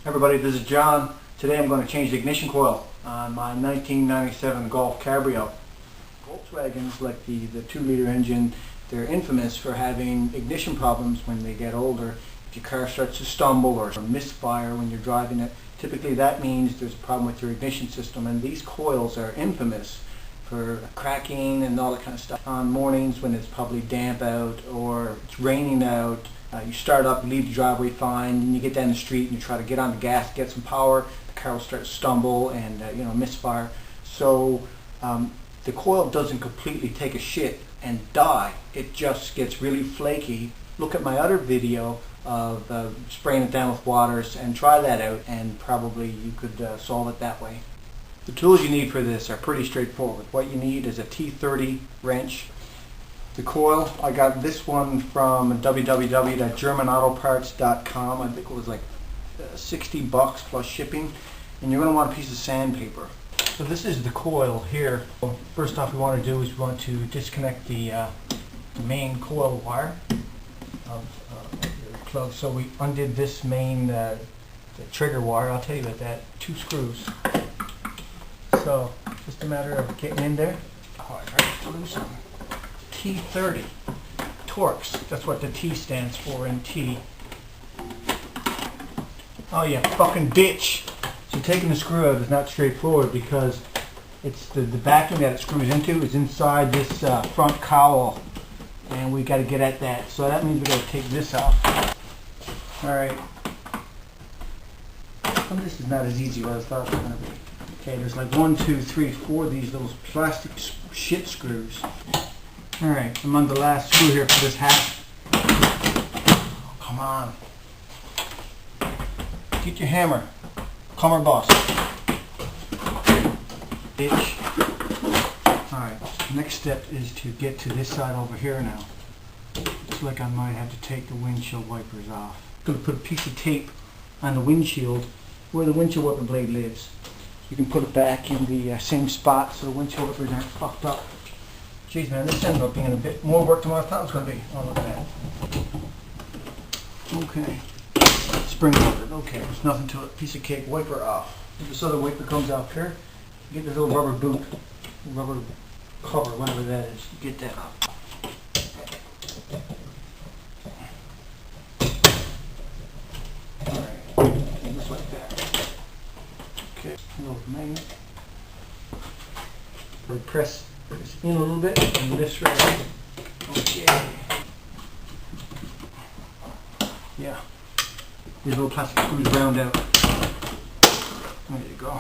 Everybody, this is John. Today I'm going to change the ignition coil on my 1997 Golf Cabrio. Volkswagens, like the 2-liter engine, they're infamous for having ignition problems when they get older. If your car starts to stumble or misfire when you're driving it, typically that means there's a problem with your ignition system, and these coils are infamous for cracking and all that kind of stuff. On mornings when it's probably damp out or it's raining out, you start up, you leave the driveway fine, and you get down the street and you try to get on the gas, get some power, the car will start to stumble and misfire. So the coil doesn't completely take a shit and die, it just gets really flaky. Look at my other video of spraying it down with waters and try that out, and probably you could solve it that way. The tools you need for this are pretty straightforward. What you need is a T30 wrench. The coil, I got this one from www.germanautoparts.com. I think it was like $60 plus shipping. And you're going to want a piece of sandpaper. So this is the coil here. First off, we want to do is we want to disconnect the main coil wire of your plug. So we undid this main the trigger wire. I'll tell you about that. 2 screws. So just a matter of getting in there. Oh, I tried to loosen. T30 Torx. That's what the T stands for in T. Oh yeah, fucking bitch. So taking the screw out is not straightforward because it's the backing that it screws into is inside this front cowl, and we got to get at that. So that means we got to take this off. All right. This is not as easy as I thought it was going to be. Okay, there's like 1, 2, 3, 4 of these little plastic shit screws. Alright, I'm on the last screw here for this hat. Oh, come on. Get your hammer. Come on, boss. Bitch. Alright, next step is to get to this side over here now. Looks like I might have to take the windshield wipers off. I'm going to put a piece of tape on the windshield where the windshield wiper blade lives. You can put it back in the same spot so the windshield wipers aren't fucked up. Jeez man, this ended up being a bit more work than what I thought it was going to be. Oh, look at that. Okay. Spring loaded. Okay, there's nothing to it. Piece of cake. Wiper off. If this other wiper comes off here, you get the little rubber boot, rubber cover, whatever that is. You get that off. Alright, just like that. Okay, a little magnet. We press this in a little bit and this right. Okay. Yeah. These little plastic screws round out. There you go.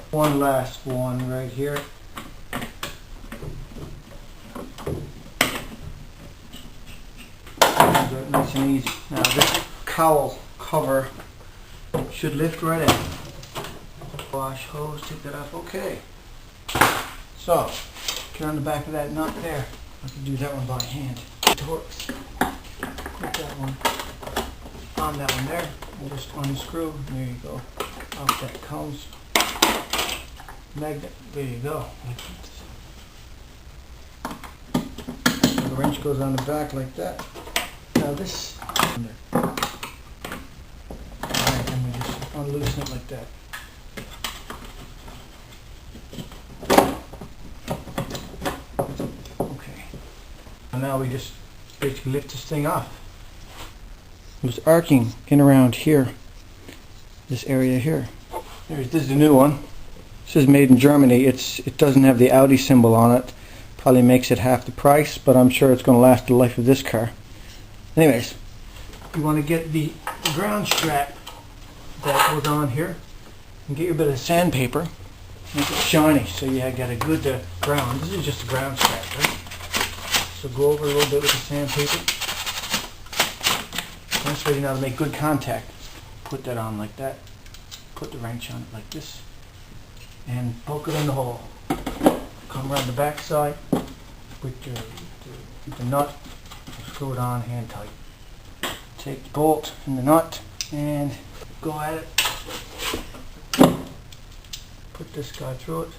One last one right here. Nice and easy. Now this cowl cover should lift right out. Wash hose, take that off. Okay. So, get on the back of that nut there. I can do that one by hand. Torx. Put that one on that one there. And just unscrew. There you go. Off that comes. Magnet. There you go. So the wrench goes on the back like that. Now this. Alright, and we just unloosen it like that. Now we just basically lift this thing off. It was arcing in around here, this area here. This is the new one. This is made in Germany. It doesn't have the Audi symbol on it. Probably makes it half the price, but I'm sure it's going to last the life of this car. Anyways, you want to get the ground strap that goes on here and get your bit of sandpaper. Make it shiny so you got a good ground. This is just a ground strap, right? So go over a little bit with the sandpaper. This way you know how to make good contact. Put that on like that. Put the wrench on it like this. And poke it in the hole. Come around the back side with the nut. Screw it on hand tight. Take the bolt and the nut and go at it. Put this guy through it.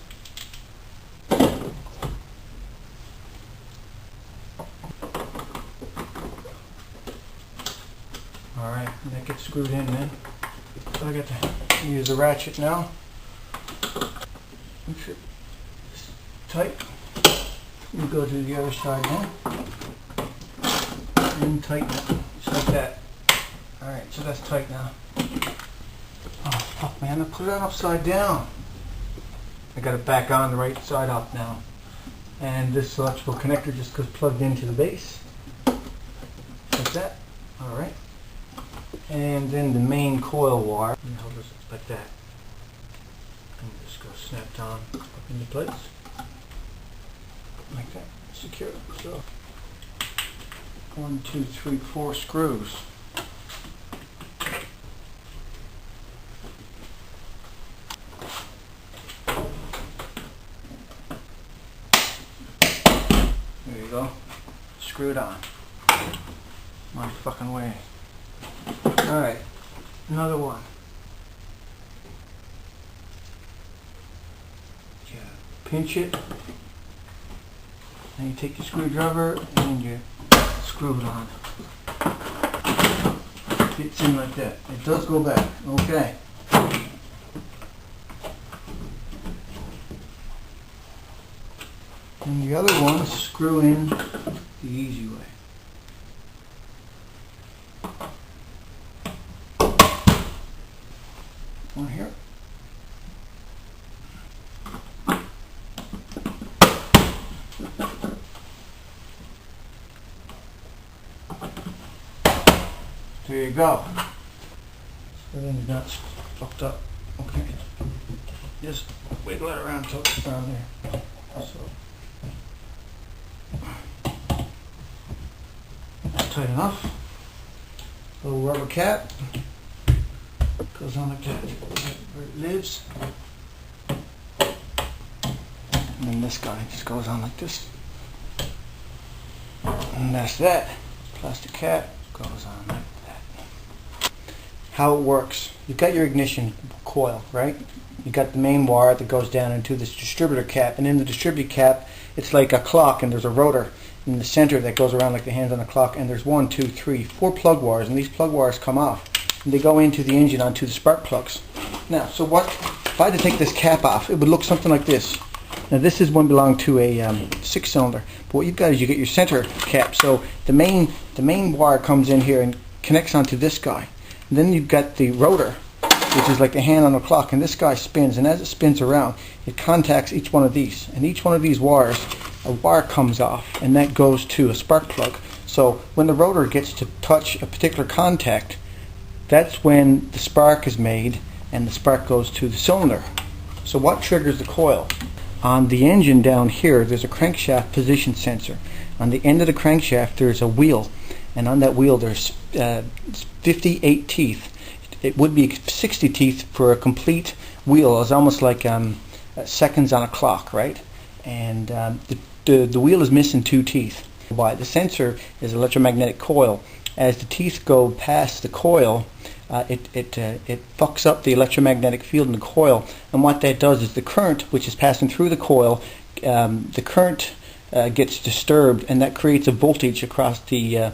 Alright, that gets screwed in then. So I got to use a ratchet now. Make sure it's tight. You go to the other side now. And tighten it, just like that. Alright, so that's tight now. Oh fuck man, I put it upside down. I got it back on the right side up now. And this electrical connector just goes plugged into the base. Like that. Alright. And then the main coil wire. And hold this like that. And just go snapped on up into place. Like that. Secure. So 1, 2, 3, 4 screws. There you go. Screwed on. My fucking way. Alright, another one. You pinch it, and you take your screwdriver and you screw it on. Fits in like that. It does go back. Okay. And the other one, screw in the easy way. One here. There you go. Everything's not fucked up. Okay. Just wiggle it around till it's down there. So that's tight enough. Little rubber cap. Goes on like that, where it lives. And then this guy just goes on like this. And that's that. Plastic cap goes on like that. How it works. You've got your ignition coil, right? You've got the main wire that goes down into this distributor cap. And in the distributor cap, it's like a clock, and there's a rotor in the center that goes around like the hands on a clock. And there's 1, 2, 3, 4 plug wires, and these plug wires come off. They go into the engine onto the spark plugs. Now, so what, if I had to take this cap off, it would look something like this. Now this is one belonging to a 6-cylinder, but what you've got is you get your center cap. So the main wire comes in here and connects onto this guy. And then you've got the rotor, which is like the hand on the clock, and this guy spins, and as it spins around, it contacts each one of these. And each one of these wires, a wire comes off, and that goes to a spark plug. So when the rotor gets to touch a particular contact, that's when the spark is made and the spark goes to the cylinder. So what triggers the coil? On the engine down here, there's a crankshaft position sensor. On the end of the crankshaft, there's a wheel, and on that wheel there's 58 teeth. It would be 60 teeth for a complete wheel. It's almost like seconds on a clock, right? And the wheel is missing 2 teeth. Why? The sensor is an electromagnetic coil. As the teeth go past the coil, it fucks up the electromagnetic field in the coil, and what that does is the current which is passing through the coil, the current gets disturbed, and that creates a voltage across the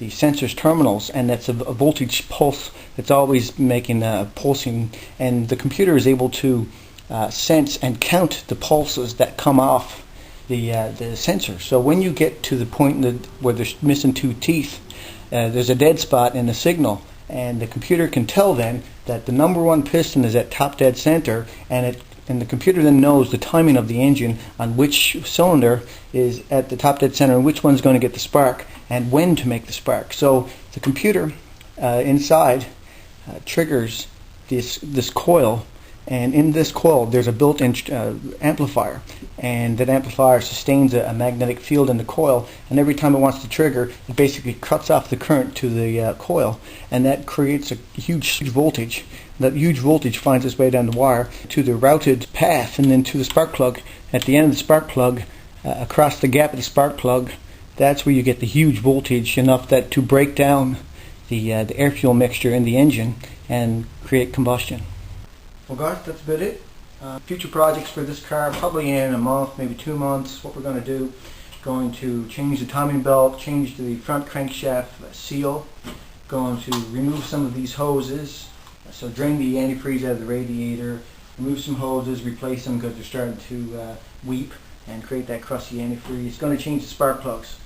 sensor's terminals, and that's a voltage pulse that's always making pulsing, and the computer is able to sense and count the pulses that come off the sensor. So when you get to the point where there's missing 2 teeth, there's a dead spot in the signal, and the computer can tell then that the number 1 piston is at top dead center, and the computer then knows the timing of the engine on which cylinder is at the top dead center and which one's going to get the spark and when to make the spark. So the computer inside triggers this coil, and in this coil there's a built-in amplifier, and that amplifier sustains a magnetic field in the coil, and every time it wants to trigger, it basically cuts off the current to the coil, and that creates a huge voltage. That huge voltage finds its way down the wire to the routed path and then to the spark plug. At the end of the spark plug, across the gap of the spark plug, that's where you get the huge voltage, enough that to break down the air fuel mixture in the engine and create combustion. Well guys, that's about it. Future projects for this car, probably in a month, maybe 2 months. What we're going to do, going to change the timing belt, change the front crankshaft seal, going to remove some of these hoses. So drain the antifreeze out of the radiator, remove some hoses, replace them because they're starting to weep and create that crusty antifreeze. It's going to change the spark plugs.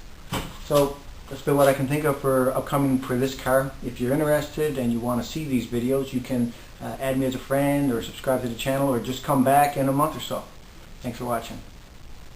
So that's about what I can think of for upcoming for this car. If you're interested and you want to see these videos, you can add me as a friend or subscribe to the channel or just come back in a month or so. Thanks for watching.